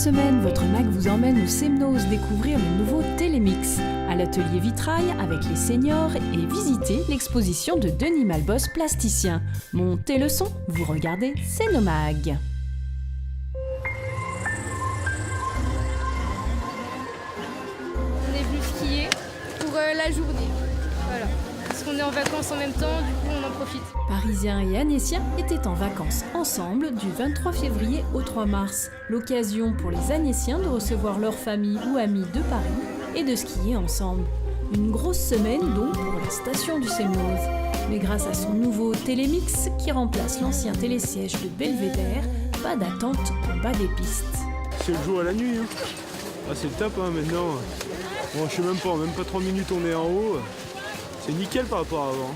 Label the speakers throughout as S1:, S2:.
S1: semaine, votre MAC vous emmène au Semnoz découvrir le nouveau Télémix, à l'atelier vitrail avec les seniors et visiter l'exposition de Denis Malbos, plasticien. Montez le son, vous regardez Cénomag.
S2: On est venu skier pour la journée. Voilà. Parce qu'on est en vacances en même temps, du coup on en profite.
S1: Parisiens et Agnéciens étaient en vacances ensemble du 23 février au 3 mars. L'occasion pour les Agnéciens de recevoir leurs familles ou amis de Paris et de skier ensemble. Une grosse semaine donc pour la station du Semnoz. Mais grâce à son nouveau Télémix qui remplace l'ancien télésiège de Belvédère, pas d'attente en bas des pistes.
S3: C'est le jour à la nuit. Hein. Ah, c'est le top maintenant. Bon, je sais même pas 3 minutes on est en haut. C'est nickel par rapport à avant.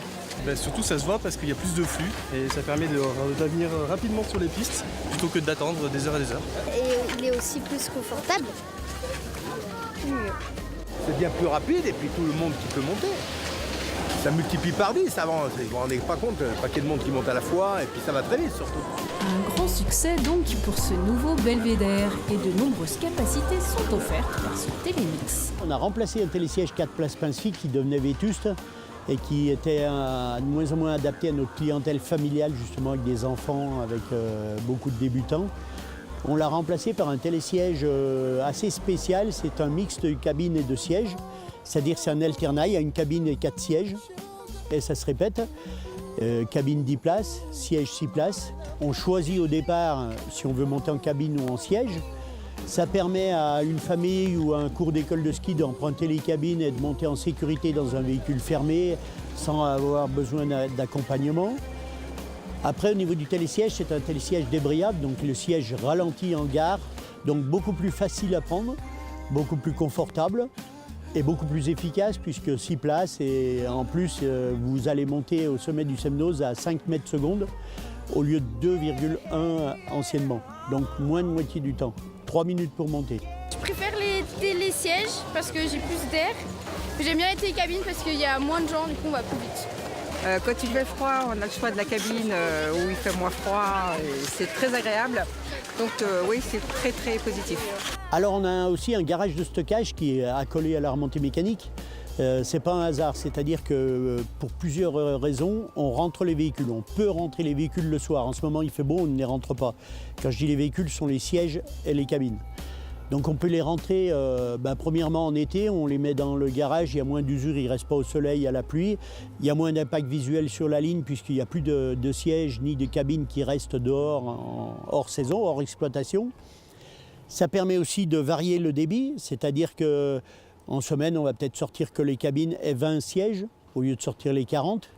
S4: Ben surtout ça se voit parce qu'il y a plus de flux et ça permet de venir rapidement sur les pistes plutôt que d'attendre des heures et des heures.
S5: Et il est aussi plus confortable.
S6: C'est bien plus rapide et puis tout le monde qui peut monter. Ça multiplie par 10 avant, vous vous rendez pas compte, le paquet de monde qui monte à la fois et puis ça va très vite surtout.
S1: Un grand succès donc pour ce nouveau Belvédère et de nombreuses capacités sont offertes par ce Télémix.
S7: On a remplacé un télésiège 4 places Pince-Fille qui devenait vétuste et qui était de moins en moins adapté à notre clientèle familiale, justement avec des enfants, avec beaucoup de débutants. On l'a remplacé par un télésiège assez spécial, c'est un mix de cabine et de siège, c'est-à-dire c'est un alternat, il y a une cabine et 4 sièges, et ça se répète. Cabine 10 places, siège 6 places. On choisit au départ si on veut monter en cabine ou en siège. Ça permet à une famille ou à un cours d'école de ski d'emprunter les cabines et de monter en sécurité dans un véhicule fermé sans avoir besoin d'accompagnement. Après, au niveau du télésiège, c'est un télésiège débrayable, donc le siège ralentit en gare, donc beaucoup plus facile à prendre, beaucoup plus confortable et beaucoup plus efficace puisque 6 places et en plus vous allez monter au sommet du Semnoz à 5 mètres secondes au lieu de 2,1 anciennement, donc moins de moitié du temps. 3 minutes pour monter.
S2: Je préfère les télésièges parce que j'ai plus d'air. J'aime bien les télécabines parce qu'il y a moins de gens, du coup on va plus vite.
S8: Quand il fait froid, on a le choix de la cabine où il fait moins froid et c'est très agréable. Donc oui, c'est très très positif.
S7: Alors on a aussi un garage de stockage qui est accolé à la remontée mécanique. C'est pas un hasard, c'est-à-dire que pour plusieurs raisons, on rentre les véhicules. On peut rentrer les véhicules le soir. En ce moment, il fait beau, on ne les rentre pas. Quand je dis les véhicules, ce sont les sièges et les cabines. Donc on peut les rentrer premièrement en été, on les met dans le garage, il y a moins d'usure, ils ne restent pas au soleil, à la pluie. Il y a moins d'impact visuel sur la ligne puisqu'il n'y a plus de sièges ni de cabines qui restent dehors, hors saison, hors exploitation. Ça permet aussi de varier le débit, c'est-à-dire qu'en semaine, on va peut-être sortir que les cabines et 20 sièges au lieu de sortir les 40.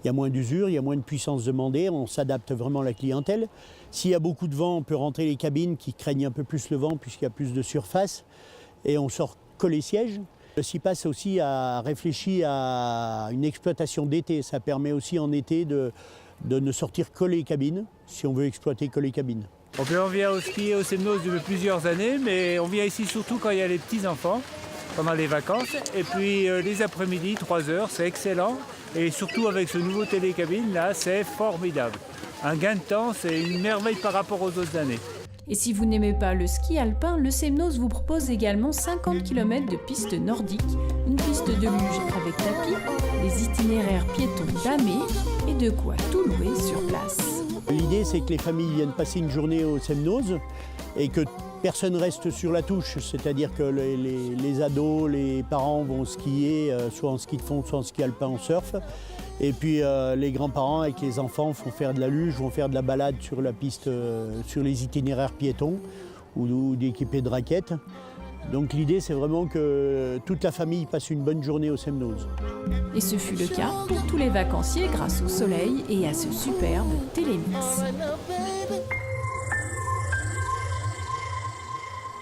S7: Il y a moins d'usure, il y a moins de puissance demandée, on s'adapte vraiment à la clientèle. S'il y a beaucoup de vent, on peut rentrer les cabines qui craignent un peu plus le vent puisqu'il y a plus de surface et on sort que les sièges. Le CIPAS aussi a réfléchi à une exploitation d'été. Ça permet aussi en été de ne sortir que les cabines si on veut exploiter que les cabines.
S9: On vient au ski au Semnoz depuis plusieurs années, mais on vient ici surtout quand il y a les petits-enfants, pendant les vacances. Et puis les après-midi, 3 heures, c'est excellent. Et surtout avec ce nouveau télécabine, là, c'est formidable. Un gain de temps, c'est une merveille par rapport aux autres années.
S1: Et si vous n'aimez pas le ski alpin, le Semnoz vous propose également 50 km de pistes nordiques, une piste de luge avec tapis, des itinéraires piétons damés et de quoi tout louer sur place.
S7: L'idée, c'est que les familles viennent passer une journée au Semnoz et que personne reste sur la touche, c'est-à-dire que les ados, les parents vont skier, soit en ski de fond, soit en ski alpin, en surf. Et puis les grands-parents avec les enfants vont faire de la luge, vont faire de la balade sur la piste, sur les itinéraires piétons ou d'équipés de raquettes. Donc l'idée, c'est vraiment que toute la famille passe une bonne journée au Semnoz.
S1: Et ce fut le cas pour tous les vacanciers grâce au soleil et à ce superbe Télémix.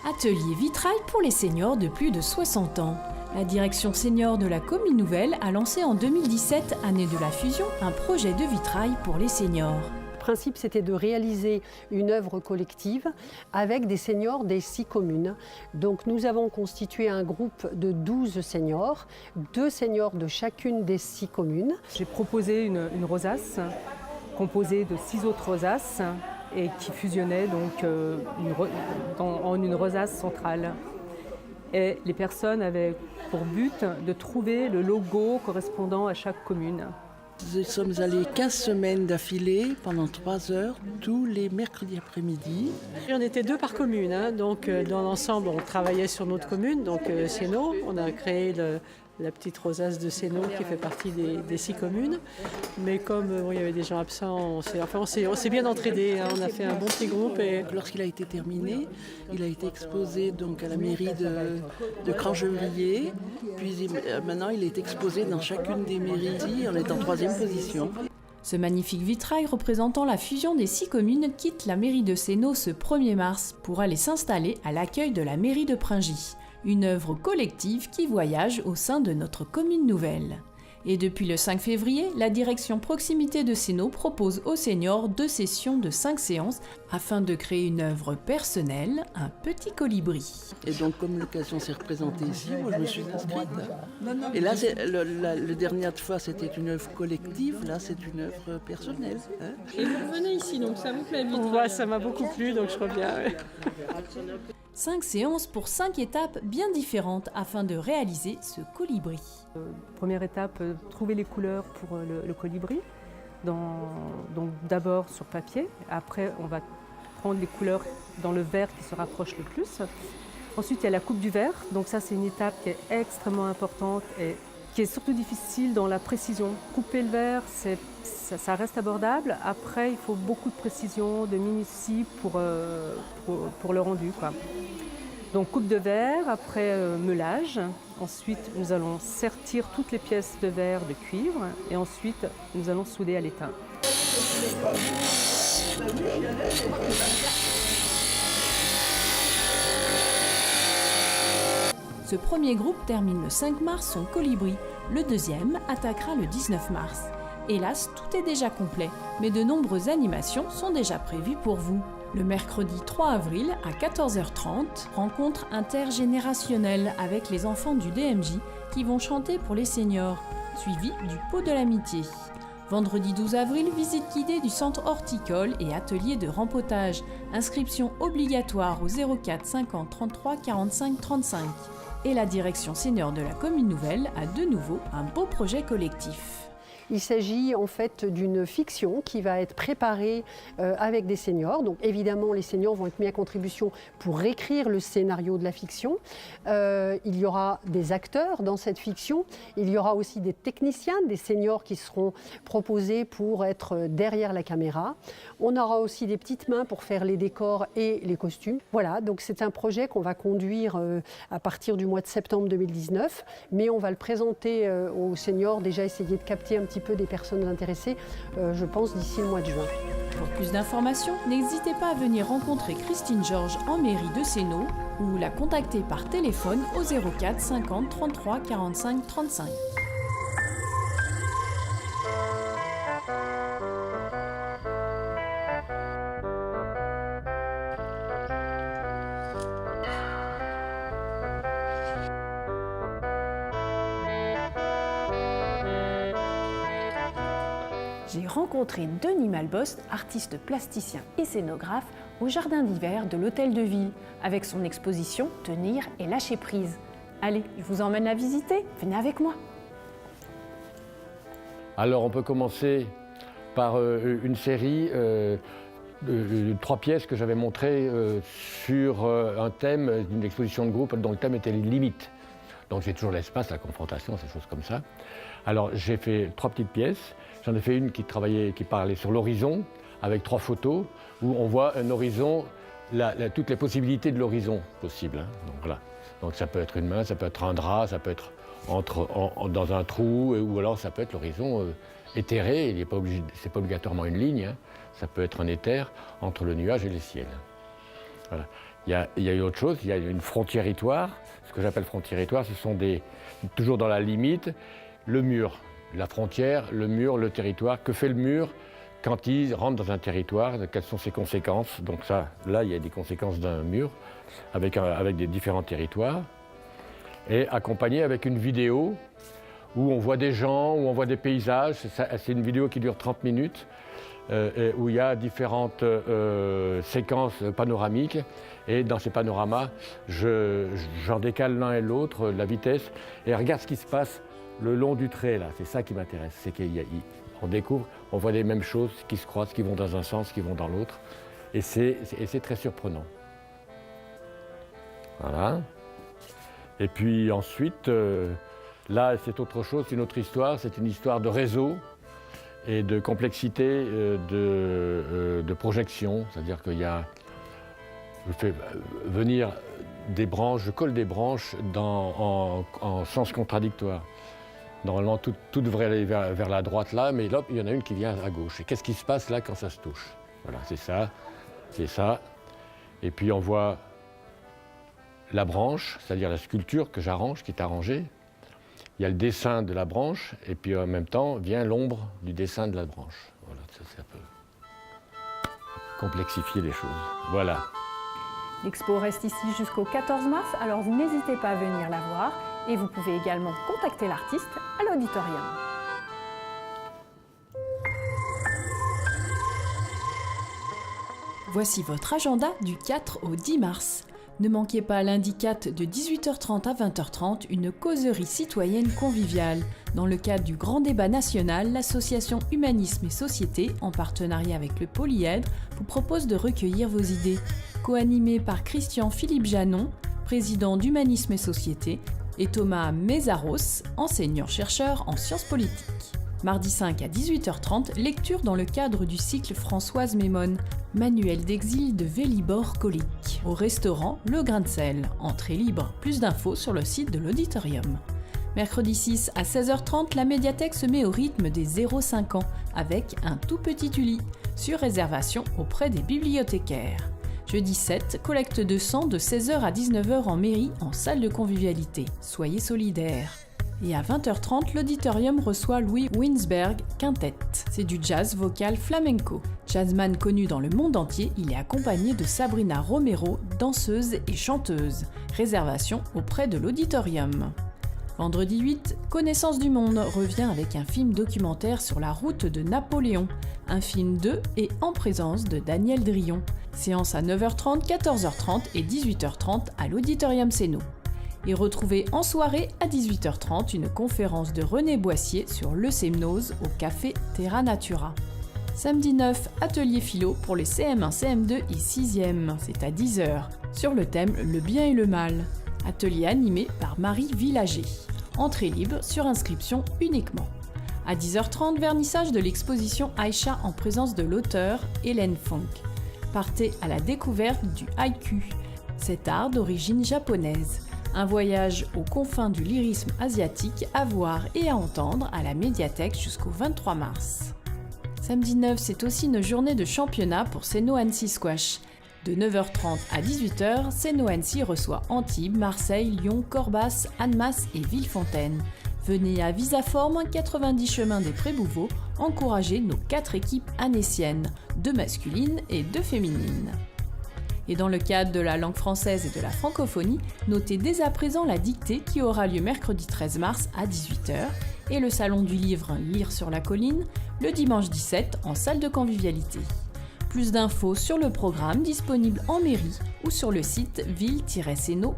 S1: Atelier vitrail pour les seniors de plus de 60 ans. La direction senior de la Commune Nouvelle a lancé en 2017, année de la fusion, un projet de vitrail pour les seniors.
S10: Le principe, c'était de réaliser une œuvre collective avec des seniors des 6 communes. Donc nous avons constitué un groupe de 12 seniors, 2 seniors de chacune des 6 communes.
S11: J'ai proposé une rosace composée de 6 autres rosaces et qui fusionnait donc en une rosace centrale. Et les personnes avaient pour but de trouver le logo correspondant à chaque commune.
S12: Nous sommes allés 15 semaines d'affilée pendant 3 heures, tous les mercredis après-midi.
S10: On était 2 par commune, hein, donc dans l'ensemble on travaillait sur notre commune, donc Sénaux. On a créé la petite rosace de Sénaux qui fait partie des 6 communes. Mais comme il y avait des gens absents, on s'est bien entraînés, hein, on a fait un bon petit groupe. Et...
S12: Lorsqu'il a été terminé, il a été exposé donc, à la mairie de Crangevilliers. Puis maintenant il est exposé dans chacune des mairies, on est en 3e position.
S1: Ce magnifique vitrail représentant la fusion des 6 communes quitte la mairie de Sénaux ce 1er mars pour aller s'installer à l'accueil de la mairie de Pringis. Une œuvre collective qui voyage au sein de notre commune nouvelle. Et depuis le 5 février, la direction proximité de Sénaux propose aux seniors 2 sessions de 5 séances afin de créer une œuvre personnelle, un petit colibri.
S12: Et donc comme l'occasion s'est représentée ici, moi je me suis inscrite. Et là, la dernière fois c'était une œuvre collective, là c'est une œuvre personnelle. Hein.
S10: Et vous revenez ici, donc ça vous plaît vite? Ouais, ça m'a beaucoup plu, donc je reviens.
S1: 5 séances pour 5 étapes bien différentes afin de réaliser ce colibri.
S11: Première étape, trouver les couleurs pour le colibri. Donc d'abord sur papier, après on va prendre les couleurs dans le verre qui se rapproche le plus. Ensuite il y a la coupe du verre, donc ça c'est une étape qui est extrêmement importante et qui est surtout difficile dans la précision. Couper le verre, ça reste abordable, après il faut beaucoup de précision, de minutie pour le rendu, quoi. Donc coupe de verre, après meulage. Ensuite, nous allons sertir toutes les pièces de verre de cuivre et ensuite, nous allons souder à l'étain.
S1: Ce premier groupe termine le 5 mars son colibri. Le deuxième attaquera le 19 mars. Hélas, tout est déjà complet, mais de nombreuses animations sont déjà prévues pour vous. Le mercredi 3 avril à 14h30, rencontre intergénérationnelle avec les enfants du DMJ qui vont chanter pour les seniors, suivi du pot de l'amitié. Vendredi 12 avril, visite guidée du centre horticole et atelier de rempotage. Inscription obligatoire au 04 50 33 45 35. Et la direction senior de la commune nouvelle a de nouveau un beau projet collectif.
S10: Il s'agit en fait d'une fiction qui va être préparée avec des seniors. Donc évidemment, les seniors vont être mis à contribution pour écrire le scénario de la fiction. Il y aura des acteurs dans cette fiction. Il y aura aussi des techniciens, des seniors qui seront proposés pour être derrière la caméra. On aura aussi des petites mains pour faire les décors et les costumes. Voilà, donc c'est un projet qu'on va conduire à partir du mois de septembre 2019. Mais on va le présenter aux seniors, déjà essayer de capter un petit peu des personnes intéressées, je pense, d'ici le mois de juin.
S1: Pour plus d'informations, n'hésitez pas à venir rencontrer Christine Georges en mairie de Sénaux ou la contacter par téléphone au 04 50 33 45 35.
S13: J'ai rencontré Denis Malbost, artiste plasticien et scénographe, au jardin d'hiver de l'Hôtel de Ville, avec son exposition « Tenir et lâcher prise ». Allez, je vous emmène la visiter, venez avec moi.
S14: Alors on peut commencer par une série de 3 pièces que j'avais montrées sur un thème d'une exposition de groupe dont le thème était les limites. Donc j'ai toujours l'espace, la confrontation, ces choses comme ça. Alors j'ai fait 3 petites pièces. J'en ai fait une qui parlait sur l'horizon, avec 3 photos, où on voit un horizon, toutes les possibilités de l'horizon possibles. Hein. Donc, voilà. Donc ça peut être une main, ça peut être un drap, ça peut être dans un trou, ou alors ça peut être l'horizon éthéré, c'est pas obligatoirement une ligne, hein. Ça peut être un éther entre le nuage et le ciel. Voilà. Il y a eu autre chose, il y a une frontiéritoire. Ce que j'appelle frontiéritoire, ce sont toujours dans la limite, le mur. La frontière, le mur, le territoire. Que fait le mur quand il rentre dans un territoire? Quelles sont ses conséquences? Donc ça, là, il y a des conséquences d'un mur avec des différents territoires. Et accompagné avec une vidéo où on voit des gens, où on voit des paysages. C'est une vidéo qui dure 30 minutes où il y a différentes séquences panoramiques. Et dans ces panoramas, j'en décale l'un et l'autre, la vitesse, et regarde ce qui se passe le long du trait, là. C'est ça qui m'intéresse. C'est qu'on découvre, on voit les mêmes choses qui se croisent, qui vont dans un sens, qui vont dans l'autre. Et c'est très surprenant. Voilà. Et puis ensuite, là, c'est autre chose, c'est une autre histoire. C'est une histoire de réseau et de complexité de projection. C'est-à-dire qu'il y a... Je fais venir des branches, je colle des branches en sens contradictoire. Normalement, tout devrait aller vers la droite là, mais là, il y en a une qui vient à gauche. Et qu'est-ce qui se passe là quand ça se touche? Voilà, c'est ça. Et puis on voit la branche, c'est-à-dire la sculpture que j'arrange, qui est arrangée. Il y a le dessin de la branche, et puis en même temps vient l'ombre du dessin de la branche. Voilà, ça peut complexifier les choses. Voilà.
S13: L'expo reste ici jusqu'au 14 mars, alors n'hésitez pas à venir la voir et vous pouvez également contacter l'artiste à l'auditorium.
S1: Voici votre agenda du 4 au 10 mars. Ne manquez pas lundi 4 de 18h30 à 20h30 une causerie citoyenne conviviale. Dans le cadre du Grand Débat National, l'association Humanisme et Société, en partenariat avec le Polyèdre, vous propose de recueillir vos idées. Co-animé par Christian-Philippe Janon, président d'Humanisme et Société, et Thomas Mézaros, enseignant-chercheur en sciences politiques. Mardi 5 à 18h30, lecture dans le cadre du cycle Françoise Mémone, manuel d'exil de Vélibor Colic. Au restaurant Le Grain de Sel, entrée libre. Plus d'infos sur le site de l'auditorium. Mercredi 6 à 16h30, la médiathèque se met au rythme des 0-5 ans avec un tout petit Uli, sur réservation auprès des bibliothécaires. Jeudi 7, collecte de sang de 16h à 19h en mairie en salle de convivialité. Soyez solidaires. Et à 20h30, l'auditorium reçoit Louis Winsberg Quintet. C'est du jazz vocal flamenco. Jazzman connu dans le monde entier, il est accompagné de Sabrina Romero, danseuse et chanteuse. Réservation auprès de l'auditorium. Vendredi 8, Connaissance du monde revient avec un film documentaire sur la route de Napoléon. Un film de et en présence de Daniel Drillon. Séance à 9h30, 14h30 et 18h30 à l'auditorium Céno. Et retrouvez en soirée à 18h30 une conférence de René Boissier sur l'eusémnose au café Terra Natura. Samedi 9, atelier philo pour les CM1, CM2 et 6e, c'est à 10h, sur le thème Le bien et le mal. Atelier animé par Marie Villager. Entrée libre sur inscription uniquement. À 10h30, vernissage de l'exposition Aïcha en présence de l'auteur Hélène Funk. Partez à la découverte du haïku, cet art d'origine japonaise. Un voyage aux confins du lyrisme asiatique à voir et à entendre à la médiathèque jusqu'au 23 mars. Samedi 9, c'est aussi une journée de championnat pour Céno Annecy Squash. De 9h30 à 18h, Céno Annecy reçoit Antibes, Marseille, Lyon, Corbas, Annemasse et Villefontaine. Venez à Visaforme, 90 chemin des Prébouveaux, encourager nos 4 équipes annéciennes, 2 masculines et 2 féminines. Et dans le cadre de la langue française et de la francophonie, notez dès à présent la dictée qui aura lieu mercredi 13 mars à 18h et le salon du livre Lire sur la colline le dimanche 17 en salle de convivialité. Plus d'infos sur le programme disponible en mairie ou sur le site ville-ceno.fr.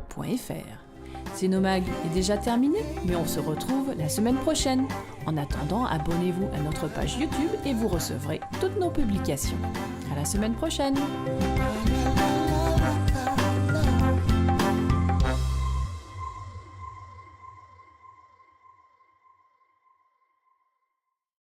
S1: Cénomag est déjà terminé, mais on se retrouve la semaine prochaine. En attendant, abonnez-vous à notre page YouTube et vous recevrez toutes nos publications. À la semaine prochaine!